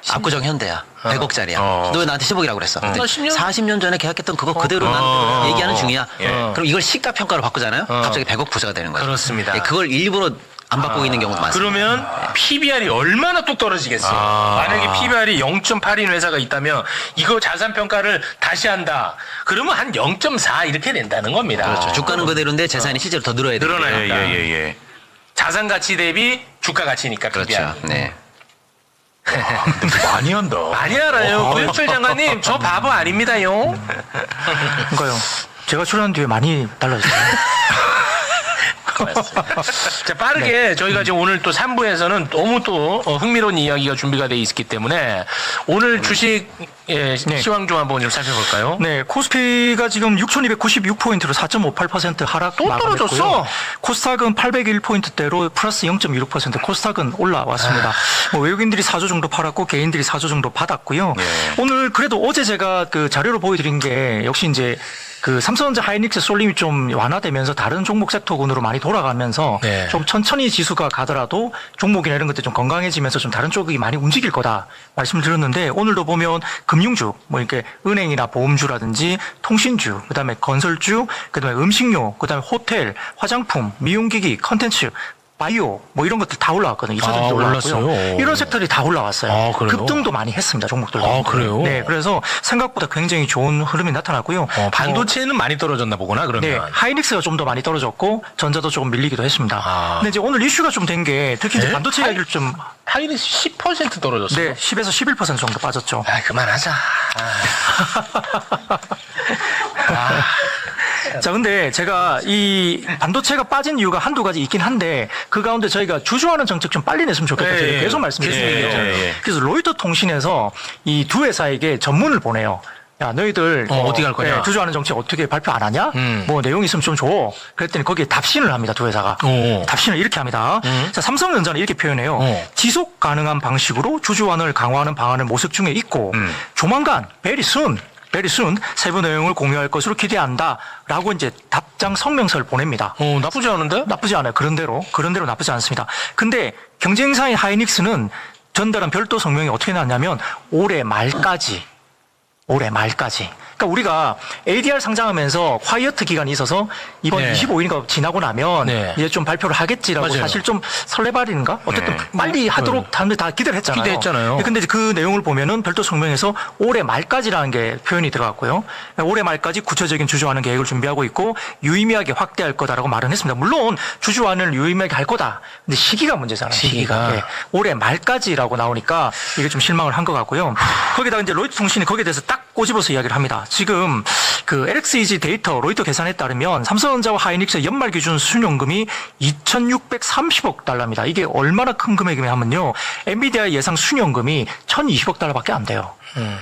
압구정 현대야. 100억짜리야. 너 왜 나한테 10억이라고 그랬어? 그랬더니 10년? 40년 전에 계약했던 그거 그대로 난 얘기하는 중이야. 예. 그럼 이걸 시가 평가로 바꾸잖아요. 갑자기 100억 부자가 되는 거죠. 그렇습니다. 예, 그걸 일부러 안 바꾸고 있는 경우도 많습니다. 그러면 PBR이 얼마나 뚝 떨어지겠어요. 만약에 PBR이 0.8인 회사가 있다면 이거 자산 평가를 다시 한다. 그러면 한 0.4 이렇게 된다는 겁니다. 그렇죠. 주가는 그대로인데 재산이 실제로 더 늘어야 돼요. 늘어나요. 예. 자산 가치 대비 주가 가치니까 PBR. 그렇죠. 네. 많이 한다. 많이 알아요. 고영철 장관님, 저 바보 아닙니다요. 그러니까요. 제가 출연한 뒤에 많이 달라졌어요. 자, 빠르게 저희가 지금 오늘 또 3부에서는 너무 또 흥미로운 이야기가 준비가 돼 있기 때문에 오늘 주식 시황 좀 한번 좀 살펴볼까요? 네, 코스피가 지금 6,296포인트로 4.58% 하락 또 마감했고요. 떨어졌어. 코스닥은 801포인트대로 플러스 0.16% 코스닥은 올라왔습니다. 뭐 외국인들이 4조 정도 팔았고 개인들이 4조 정도 받았고요. 오늘 그래도 어제 제가 그 자료로 보여드린 게 역시 이제 그 삼성전자, 하이닉스, 솔림이 좀 완화되면서 다른 종목 섹터군으로 많이 돌아가면서 네. 좀 천천히 지수가 가더라도 종목이나 이런 것들 좀 건강해지면서 좀 다른 쪽이 많이 움직일 거다 말씀을 드렸는데 오늘도 보면 금융주 뭐 이렇게 은행이나 보험주라든지 통신주, 그다음에 건설주, 그다음에 음식료, 그다음에 호텔, 화장품, 미용기기, 컨텐츠, 바이오 뭐 이런 것들 다 올라왔거든요. 2차전지 올라왔고요. 올랐어요. 이런 섹터들이 다 올라왔어요. 그래요? 급등도 많이 했습니다. 종목들도. 아, 그래요? 네, 그래서 생각보다 굉장히 좋은 흐름이 나타났고요. 반도체는 많이 떨어졌나 보구나 그러면. 네, 하이닉스가 좀 더 많이 떨어졌고 전자도 조금 밀리기도 했습니다. 아. 근데 이제 오늘 이슈가 좀 된 게 특히 이제 네? 반도체 이야기를 좀 하이닉스 10% 떨어졌어. 네, 10에서 11% 정도 빠졌죠. 아, 그만하자. 아. 자, 근데 제가 이 반도체가 빠진 이유가 한두 가지 있긴 한데 그 가운데 저희가 주주하는 정책 좀 빨리 냈으면 좋겠다. 예, 제가 계속 예. 말씀드리잖아요. 예, 예. 그래서 로이터 통신에서 이 두 회사에게 전문을 보내요. 야, 너희들 어디 갈 거냐? 주주하는 정책 어떻게 발표 안 하냐? 음. 뭐 내용 있으면 좀 줘. 그랬더니 거기에 답신을 합니다. 두 회사가. 오. 답신을 이렇게 합니다. 자, 삼성전자는 이렇게 표현해요. 지속 가능한 방식으로 주주환을 강화하는 방안을 모색 중에 있고 조만간 very soon 세부 내용을 공유할 것으로 기대한다라고 이제 답장 성명서를 보냅니다. 나쁘지 않은데? 나쁘지 않아요. 그런 대로 나쁘지 않습니다. 근데 경쟁사인 하이닉스는 전달한 별도 성명이 어떻게 나왔냐면 올해 말까지. 그러니까 우리가 ADR 상장하면서 콰이어트 기간이 있어서 이번 네. 25일인가 지나고 나면 네. 이제 좀 발표를 하겠지라고 맞아요. 사실 좀 설레발인가? 어쨌든 빨리 하도록 사람들이 다 기대를 했잖아요. 기대했잖아요. 근데 이제 그 내용을 보면은 별도 성명에서 올해 말까지라는 게 표현이 들어갔고요. 올해 말까지 구체적인 주주환원 계획을 준비하고 있고 유의미하게 확대할 거다라고 말은 했습니다. 물론 주주환을 유의미하게 할 거다. 근데 시기가 문제잖아요. 시기가. 네. 올해 말까지라고 나오니까 이게 좀 실망을 한 것 같고요. 거기다가 이제 로이터 통신이 거기에 대해서 딱 꼬집어서 이야기를 합니다. 지금 그 LXEG 데이터 로이터 계산에 따르면 삼성전자와 하이닉스의 연말 기준 순연금이 2,630억 달러입니다. 이게 얼마나 큰 금액이냐면요. 엔비디아의 예상 순연금이 1,020억 달러밖에 안 돼요.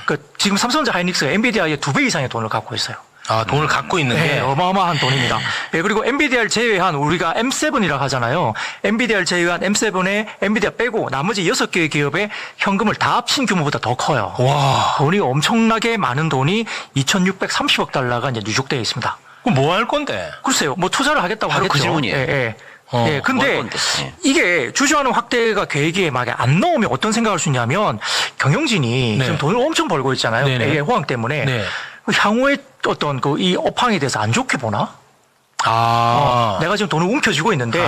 그 지금 삼성전자 하이닉스가 엔비디아의 2배 이상의 돈을 갖고 있어요. 아, 돈을 갖고 있는 네, 게. 어마어마한 돈입니다. 네, 그리고 엔비디아를 제외한 우리가 M7이라고 하잖아요. 엔비디아를 제외한 M7에 엔비디아 빼고 나머지 6개의 기업의 현금을 다 합친 규모보다 더 커요. 와. 돈이 엄청나게 많은 돈이 2,630억 달러가 이제 누적되어 있습니다. 그럼 뭐 할 건데? 글쎄요, 뭐 투자를 하겠다고 바로 하겠죠. 그 질문이에요. 예, 예. 예, 뭐 할 근데 건데. 예. 이게 주주환원 확대가 계획에 막 안 나오면 어떤 생각할 수 있냐면 경영진이 네. 지금 돈을 엄청 벌고 있잖아요. 네네. AI 호황 때문에 네. 향후에 어떤 그 이 업황에 대해서 안 좋게 보나? 내가 지금 돈을 움켜쥐고 있는데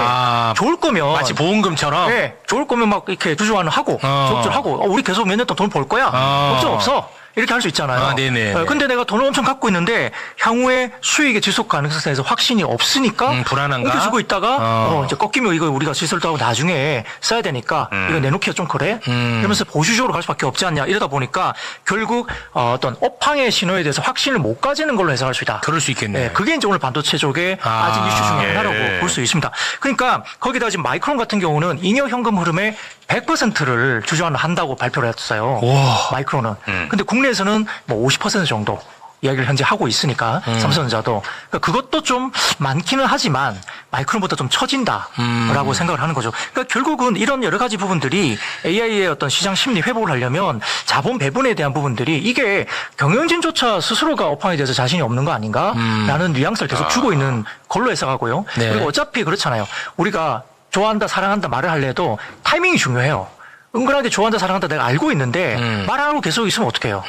좋을 거면 마치 보험금처럼. 네, 좋을 거면 막 이렇게 주주환원 하고 적절하고 우리 계속 몇 년 동안 돈 벌 거야. 걱정 없어. 이렇게 할 수 있잖아요. 네네. 근데 내가 돈을 엄청 갖고 있는데 향후에 수익의 지속 가능성에 대해서 확신이 없으니까 불안한가? 움켜쥐고 있다가 이제 꺾이면 이거 우리가 시설도 하고 나중에 써야 되니까 이거 내놓기가 좀 그래? 이러면서 보수적으로 갈 수밖에 없지 않냐 이러다 보니까 결국 어떤 업황의 신호에 대해서 확신을 못 가지는 걸로 해석할 수 있다. 그럴 수 있겠네. 네, 그게 이제 오늘 반도체 쪽에 아직 이슈 중에 하나라고 볼 수 있습니다. 그러니까 거기다 지금 마이크론 같은 경우는 잉여 현금 흐름의 100%를 주주환원 한다고 발표를 했어요. 와. 마이크론은. 근데 국내에서는 뭐 50% 정도 이야기를 현재 하고 있으니까 삼성전자도 그러니까 그것도 좀 많기는 하지만 마이크론보다 좀 처진다라고 생각을 하는 거죠. 그러니까 결국은 이런 여러 가지 부분들이 AI의 어떤 시장 심리 회복을 하려면 자본 배분에 대한 부분들이 이게 경영진조차 스스로가 업황에 대해서 자신이 없는 거 아닌가라는 뉘앙스를 계속 주고 있는 걸로 해석하고요. 네. 그리고 어차피 그렇잖아요. 우리가 좋아한다 사랑한다 말을 할래도 타이밍이 중요해요. 은근하게 좋아한다 사랑한다 내가 알고 있는데 말 안 하고 계속 있으면 어떡해요.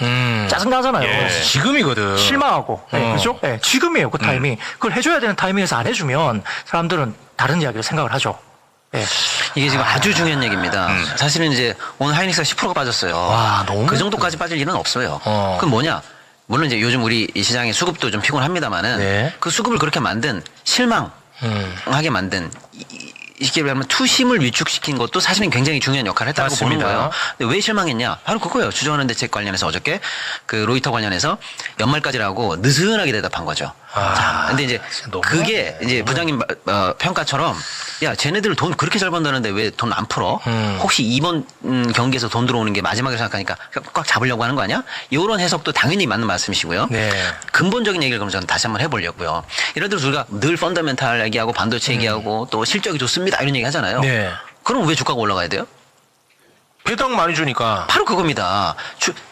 짜증나잖아요. 지금이거든. 실망하고. 네, 그죠? 네, 지금이에요, 그 타이밍. 그걸 해줘야 되는 타이밍에서 안 해주면 사람들은 다른 이야기를 생각을 하죠. 네. 이게 지금 아주 중요한 얘기입니다. 사실은 이제 오늘 하이닉스가 10%가 빠졌어요. 와, 너무 그 정도까지 빠질 일은 없어요. 어. 그럼 뭐냐? 물론 이제 요즘 우리 이 시장의 수급도 좀 피곤합니다만은 네. 그 수급을 그렇게 만든 실망하게 만든 쉽게 말하면 투심을 위축시킨 것도 사실은 굉장히 중요한 역할을 했다고 보는 맞습니다. 거예요. 근데 왜 실망했냐? 바로 그거예요. 주주환원 대책 관련해서 어저께 그 로이터 관련해서 연말까지라고 느슨하게 대답한 거죠. 자, 근데 이제 너무하네. 그게 이제 부장님 평가처럼 야, 쟤네들 돈 그렇게 잘 번다는데 왜 돈 안 풀어? 혹시 이번 경기에서 돈 들어오는 게 마지막이라고 생각하니까 꽉 잡으려고 하는 거 아니야? 이런 해석도 당연히 맞는 말씀이시고요. 네. 근본적인 얘기를 그럼 저는 다시 한번 해보려고요. 예를 들어서 우리가 늘 펀더멘탈 얘기하고 반도체 얘기하고 또 실적이 좋습니다 이런 얘기 하잖아요. 네. 그럼 왜 주가가 올라가야 돼요? 배당 많이 주니까. 바로 그겁니다.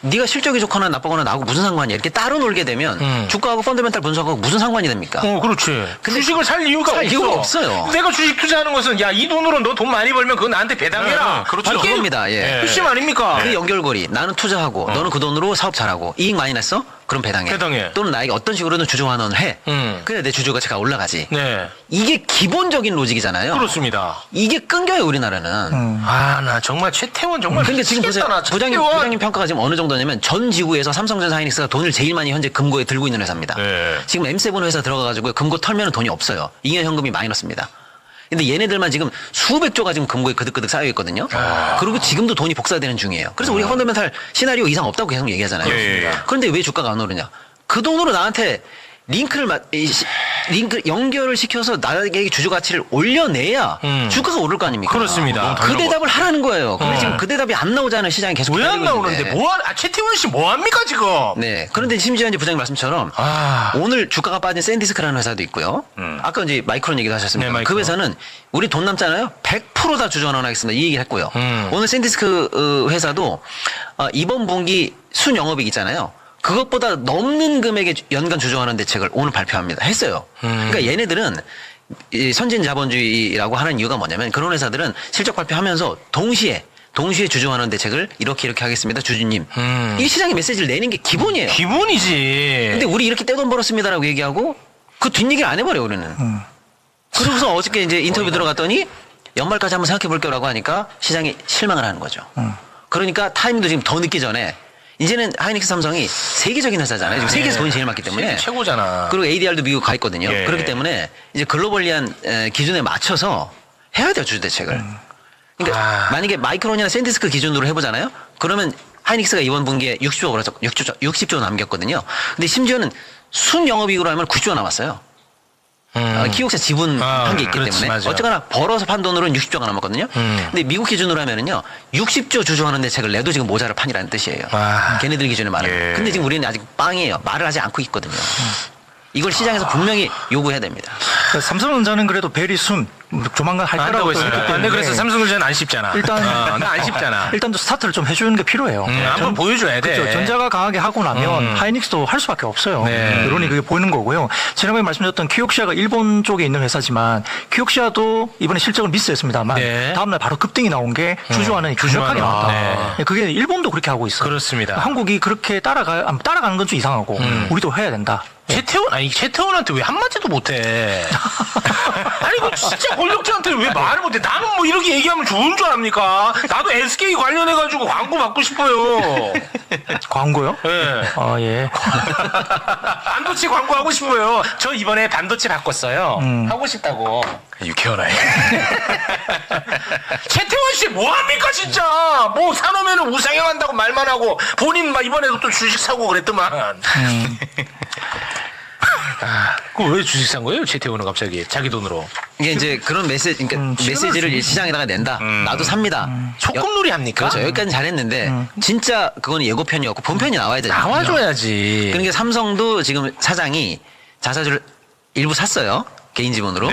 네가 실적이 좋거나 나쁘거나 나하고 무슨 상관이야. 이렇게 따로 놀게 되면 주가하고 펀더멘탈 분석하고 무슨 상관이 됩니까? 그렇지. 주식을 살 이유가 살 없어. 이유가 없어요. 내가 주식 투자하는 것은 야, 이 돈으로 너 돈 많이 벌면 그거 나한테 배당해라. 그렇죠. 바로 그겁니다. 예. 핵심 아닙니까? 그 연결고리. 나는 투자하고 너는 그 돈으로 사업 잘하고 이익 많이 냈어? 그럼 배당해. 배당해. 또는 나에게 어떤 식으로든 주주 환원을 해. 그래 내 주주 가치가 올라가지. 네. 이게 기본적인 로직이잖아요. 그렇습니다. 이게 끊겨요 우리나라는. 아, 나 정말 최태원 정말 그러니까 지금 보세요. 미치겠다, 나 부장님 평가가 지금 어느 정도냐면 전 지구에서 삼성전자 하이닉스가 돈을 제일 많이 현재 금고에 들고 있는 회사입니다. 네. 지금 M7 회사 들어가가지고 금고 털면 돈이 없어요. 잉여 현금이 마이너스입니다. 근데 얘네들만 지금 수백 조가 지금 금고에 그득그득 쌓여 있거든요. 그리고 지금도 돈이 복사되는 중이에요. 그래서 우리가 펀더멘탈 시나리오 이상 없다고 계속 얘기하잖아요. 예. 그런데 왜 주가가 안 오르냐? 그 돈으로 나한테 링크 연결을 시켜서 나에게 주주 가치를 올려내야 주가가 오를 거 아닙니까? 그렇습니다. 그 대답을 하라는 거예요. 근데 지금 그 대답이 안 나오잖아요. 시장이 계속 왜 안 기다리고 나오는데 있는데. 최태원 씨 뭐 합니까 지금? 네. 그런데 심지어 이제 부장님 말씀처럼 오늘 주가가 빠진 샌디스크라는 회사도 있고요. 아까 이제 마이크론 얘기도 하셨습니다. 네, 그 마이크론. 회사는 우리 돈 남잖아요. 100% 다 주주 환원하겠습니다. 이 얘기를 했고요. 오늘 샌디스크 회사도 이번 분기 순영업이익 있잖아요. 그것보다 넘는 금액의 연간 주주 환원 대책을 오늘 발표합니다. 했어요. 그러니까 얘네들은 이 선진 자본주의라고 하는 이유가 뭐냐면 그런 회사들은 실적 발표하면서 동시에 주주 환원 대책을 이렇게 하겠습니다. 주주님. 이 시장에 메시지를 내는 게 기본이에요. 기본이지. 근데 우리 이렇게 떼돈 벌었습니다라고 얘기하고 그 뒷얘기를 안 해버려 우리는. 그러고서 어저께 이제 인터뷰 들어갔더니 연말까지 한번 생각해 볼게요라고 하니까 시장이 실망을 하는 거죠. 그러니까 타임도 지금 더 늦기 전에 이제는 하이닉스 삼성이 세계적인 회사잖아요. 지금 세계에서 돈이 제일 많기 때문에. 세계 최고잖아. 그리고 ADR도 미국 가 있거든요. 예. 그렇기 때문에 이제 글로벌리한 기준에 맞춰서 해야 돼요 주주 대책을. 그러니까 만약에 마이크론이나 샌디스크 기준으로 해보잖아요. 그러면 하이닉스가 이번 분기에 60조 남겼거든요. 근데 심지어는 순영업이익으로 하면 90조 남았어요. 키옥사 지분 한 게 있기 그렇지, 때문에 맞아. 어쨌거나 벌어서 판 돈으로는 60조가 남았거든요. 근데 미국 기준으로 하면은요 60조 주주하는 대책을 내도 지금 모자랄 판이라는 뜻이에요. 걔네들 기준에 말하면. 예. 근데 지금 우리는 아직 빵이에요. 말을 하지 않고 있거든요. 이걸 시장에서 분명히 요구해야 됩니다. 그러니까 삼성전자는 그래도 베리순 조만간 할 거라고 한다고 했기 했어요. 때문에 근데 그래서 삼성전자는 안 씹잖아. 일단 나안 씹잖아. 일단 또 스타트를 좀 해주는 게 필요해요. 한번 보여줘야 돼. 그렇죠. 전자가 강하게 하고 나면 하이닉스도 할 수밖에 없어요. 네. 여론이 그게 보이는 거고요. 지난번에 말씀드렸던 키옥시아가 일본 쪽에 있는 회사지만 키옥시아도 이번에 실적을 미스했습니다만 네. 다음날 바로 급등이 나온 게 주주환원이 강력하게 나왔다. 네. 그게 일본도 그렇게 하고 있어요. 그렇습니다. 한국이 그렇게 따라가는 건 좀 이상하고 우리도 해야 된다. 최태원한테 왜 한마디도 못해? 아니, 이거 진짜 권력자한테 왜 말을 못해? 나는 뭐 이렇게 얘기하면 좋은 줄 압니까? 나도 SK 관련해가지고 광고 받고 싶어요. 광고요? 예. 아, 예. 반도체 광고 하고 싶어요. 저 이번에 반도체 바꿨어요. 하고 싶다고. 유쾌하네. 최태원 씨 뭐합니까 진짜? 뭐 사놓으면 우상향한다고 말만 하고 본인 막 이번에도 또 주식 사고 그랬더만. 그거 왜 주식 산 거예요? 최태원은 갑자기 자기 돈으로. 이게 이제 그런 그러니까 메시지를 시장에다가 낸다. 나도 삽니다. 소꿉놀이 합니까? 그렇죠. 여기까지는 잘했는데 진짜 그거는 예고편이었고 본편이 나와야 되죠. 나와줘야지. 그러니까 삼성도 지금 사장이 자사주를 일부 샀어요. 개인 지분으로.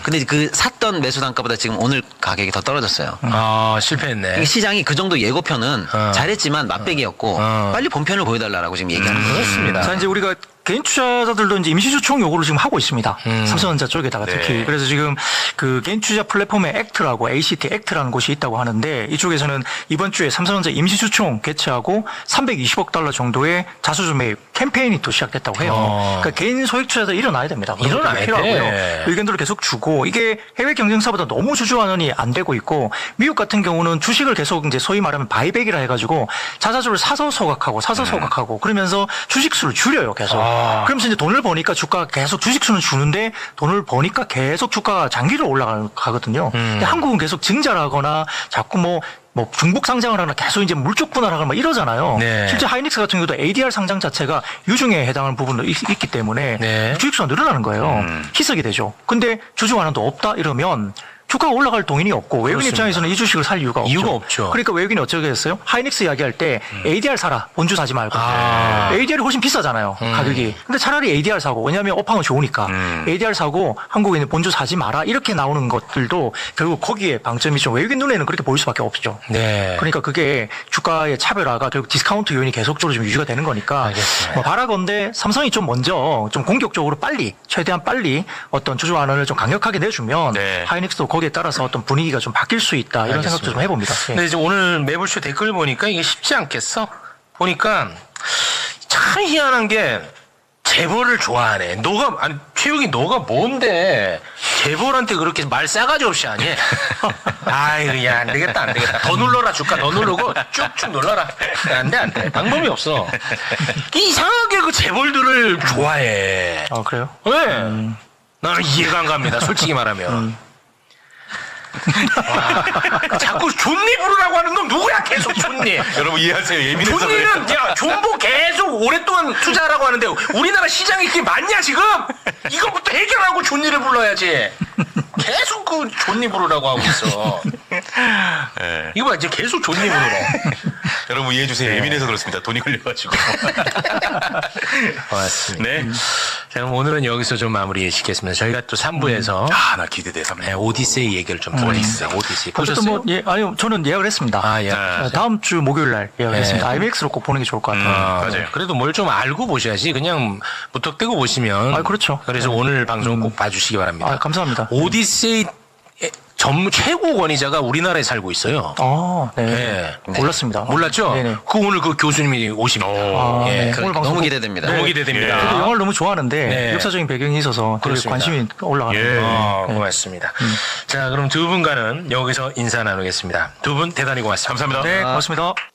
근데 그 샀던 매수 단가보다 지금 오늘 가격이 더 떨어졌어요. 아, 실패했네. 그러니까 시장이 그 정도 예고편은 잘했지만 맛배기였고 빨리 본편을 보여달라고 지금 얘기하는 거예요. 그렇습니다. 자, 이제 우리가 개인 투자자들도 이제 임시주총 요구를 지금 하고 있습니다. 삼성전자 쪽에다가 특히. 네. 그래서 지금 그 개인 투자 플랫폼의 액트라고 ACT 액트라는 곳이 있다고 하는데 이쪽에서는 이번 주에 삼성전자 임시주총 개최하고 320억 달러 정도의 자수주 매입 캠페인이 또 시작됐다고 해요. 그러니까 개인 소액 투자자 일어나야 됩니다. 그런 것도 일어나야 돼. 필요하고요. 의견들을 계속 주고 이게 해외 경쟁사보다 너무 주주 환원이 안 되고 있고 미국 같은 경우는 주식을 계속 이제 소위 말하면 바이백이라 해가지고 자사주를 사서 소각하고 그러면서 주식 수를 줄여요 계속. 그러면서 이제 돈을 버니까 주가가 계속 주식 수는 주는데 돈을 버니까 계속 주가가 장기로 올라가거든요. 근데 한국은 계속 증자를 하거나 자꾸 뭐 중복 상장을 하거나 계속 이제 물적 분할을 하거나 막 이러잖아요. 네. 실제 하이닉스 같은 경우도 ADR 상장 자체가 유중에 해당하는 부분도 있기 때문에 네. 주식수가 늘어나는 거예요. 희석이 되죠. 근데 주주 환원도 없다 이러면 주가가 올라갈 동인이 없고 외국인 그렇습니다. 입장에서는 이 주식을 살 이유가 없죠. 이유가 없죠. 그러니까 외국인이 어쩌게 했어요? 하이닉스 이야기할 때 ADR 사라. 본주 사지 말고. ADR이 훨씬 비싸잖아요. 가격이. 근데 차라리 ADR 사고 왜냐하면 업황은 좋으니까 ADR 사고 한국에 있는 본주 사지 마라. 이렇게 나오는 것들도 결국 거기에 방점이 좀 외국인 눈에는 그렇게 보일 수밖에 없죠. 네. 그러니까 그게 주가의 차별화가 결국 디스카운트 요인이 계속적으로 좀 유지가 되는 거니까 알겠습니다. 뭐 바라건대 삼성이 좀 먼저 좀 공격적으로 빨리 최대한 빨리 어떤 주주 환원을 좀 강력하게 내주면 네. 하이닉스도 거기에 따라서 어떤 분위기가 좀 바뀔 수 있다 이런 생각도 좀 해봅니다. 예. 근데 이제 오늘 매불쇼 댓글 보니까 이게 쉽지 않겠어? 보니까 참 희한한 게 재벌을 좋아하네. 최욱이 너가 뭔데 재벌한테 그렇게 말 싸가지 없이 하니? 아이, 야, 안 되겠다. 더 눌러라, 주가 더 누르고 쭉쭉 눌러라. 안 돼. 방법이 없어. 이상하게 그 재벌들을 좋아해. 아 그래요? 왜? 나는 이해가 안 갑니다. 솔직히 말하면. 와, 자꾸 존니 부르라고 하는 건 누구야? 계속 존니. 여러분 이해하세요. 예민해서 그래요. 존니는 야 존보 계속 오랫동안 투자하라고 하는데 우리나라 시장이 그게 맞냐 지금? 이거부터 해결하고 존니를 불러야지. 계속 그 존니 부르라고 하고 있어. 네. 이거 봐 이제 계속 존니 부르라. 여러분 이해해주세요. 예민해서 그렇습니다. 돈이 걸려가지고. 고맙습니다. 네. 자, 그럼 오늘은 여기서 좀 마무리 짓겠습니다. 저희가 또 3부에서 나 기대돼. 3부. 오디세이 얘기를 좀 보겠습니다. 오디세이 어쨌든 보셨어요? 뭐 아니요 저는 예약을 했습니다. 아, 예. 다음 주 목요일 날 예약을 네. 했습니다. IMAX로 꼭 보는 게 좋을 것 같아요. 맞아요. 그래도 뭘 좀 알고 보셔야지 그냥 무턱대고 보시면. 아, 그렇죠. 그래서 오늘 방송 꼭 봐주시기 바랍니다. 아, 감사합니다. 오디세이 최고 권위자가 우리나라에 살고 있어요. 네. 네. 몰랐습니다. 몰랐죠? 네네. 그 오늘 그 교수님이 오십니다. 아, 예. 네. 그- 오늘 방송 너무 꼭- 기대됩니다. 너무 기대됩니다. 저도 영화를 너무 좋아하는데 네. 역사적인 배경이 있어서 되게 그렇습니다. 관심이 올라가는 거예요. 고맙습니다. 자, 그럼 두 분과는 여기서 인사 나누겠습니다. 두 분 대단히 고맙습니다. 감사합니다. 네, 고맙습니다.